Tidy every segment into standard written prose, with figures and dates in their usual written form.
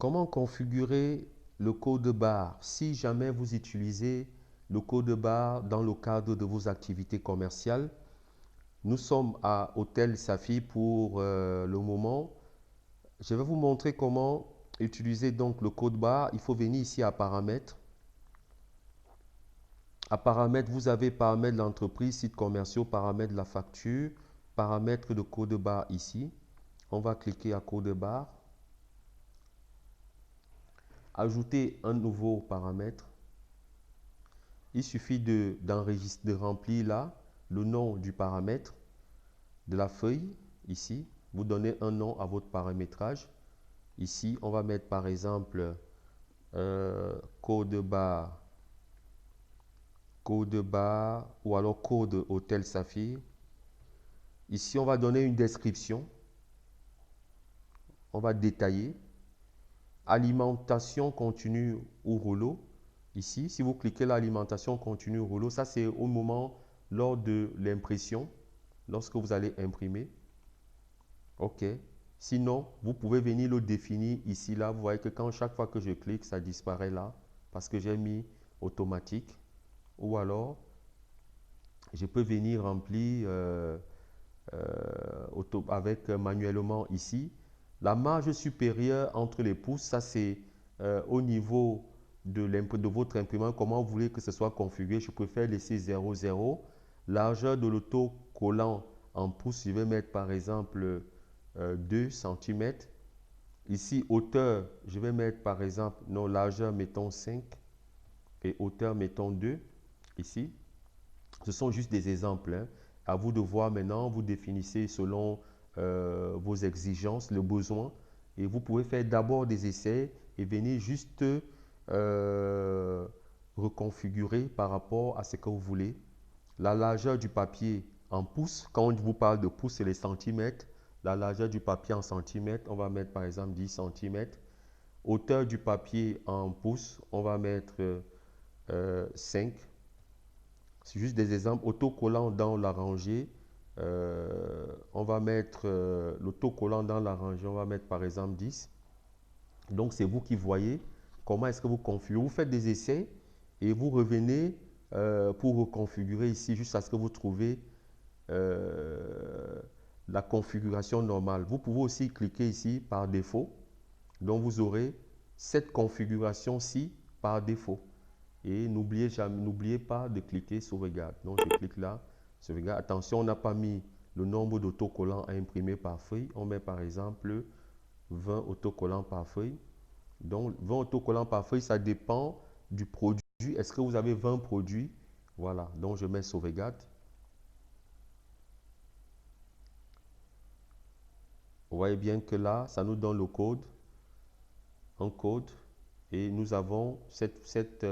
Comment configurer le code barre si jamais vous utilisez le code barre dans le cadre de vos activités commerciales? Nous sommes à Hôtel Safi pour le moment. Je vais vous montrer comment utiliser donc le code barre. Il faut venir ici à paramètres. À paramètres, vous avez paramètres de l'entreprise, sites commerciaux, paramètres de la facture, paramètres de code barre ici. On va cliquer à code barre. Ajouter un nouveau paramètre. Il suffit de remplir là le nom du paramètre de la feuille ici. Vous donnez un nom à votre paramétrage. Ici, on va mettre par exemple code barre ou alors code Hôtel Saphir. Ici, on va donner une description. On va détailler. Alimentation continue ou rouleau. Ici, si vous cliquez l'alimentation continue rouleau, ça c'est au moment lors de l'impression, lorsque vous allez imprimer. OK. Sinon, vous pouvez venir le définir ici, là. Vous voyez que quand chaque fois que je clique, ça disparaît là parce que j'ai mis automatique. Ou alors, je peux venir remplir avec manuellement ici. La marge supérieure entre les pouces, ça c'est au niveau de votre imprimante, comment vous voulez que ce soit configuré. Je préfère laisser 0,0. Largeur de l'autocollant en pouces, je vais mettre par exemple 2 cm. Ici, hauteur, je vais mettre par exemple, non, largeur, mettons 5 et hauteur, mettons 2 ici. Ce sont juste des exemples, hein. À vous de voir maintenant, vous définissez selon vos exigences, le besoin. Et vous pouvez faire d'abord des essais et venir juste reconfigurer par rapport à ce que vous voulez. La largeur du papier en pouces, quand on vous parle de pouces, c'est les centimètres. La largeur du papier en centimètres, on va mettre par exemple 10 centimètres. Hauteur du papier en pouces, on va mettre 5. C'est juste des exemples. Autocollant dans la rangée, on va mettre l'autocollant dans la rangée, on va mettre par exemple 10. Donc, c'est vous qui voyez comment est-ce que vous configurez. Vous faites des essais et vous revenez pour reconfigurer ici jusqu'à ce que vous trouvez la configuration normale. Vous pouvez aussi cliquer ici par défaut. Donc, vous aurez cette configuration-ci par défaut. Et n'oubliez pas de cliquer sauvegarde. Donc, je clique là, sauvegarde. Attention, on n'a pas mis le nombre d'autocollants à imprimer par feuille. On met par exemple 20 autocollants par feuille. Donc, 20 autocollants par feuille, ça dépend du produit. Est-ce que vous avez 20 produits? Voilà, donc je mets sauvegarde. Vous voyez bien que là, ça nous donne le code, un code, et nous avons cette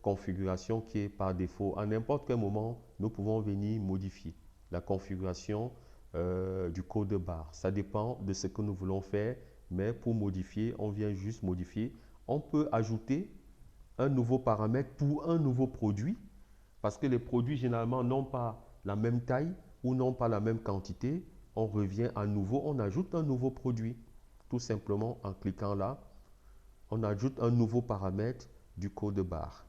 configuration qui est par défaut. À n'importe quel moment, nous pouvons venir modifier la configuration du code barre. Ça dépend de ce que nous voulons faire, mais pour modifier, on vient juste modifier. On peut ajouter un nouveau paramètre pour un nouveau produit, parce que les produits généralement n'ont pas la même taille ou n'ont pas la même quantité. On revient à nouveau, on ajoute un nouveau produit. Tout simplement en cliquant là, on ajoute un nouveau paramètre du code barre.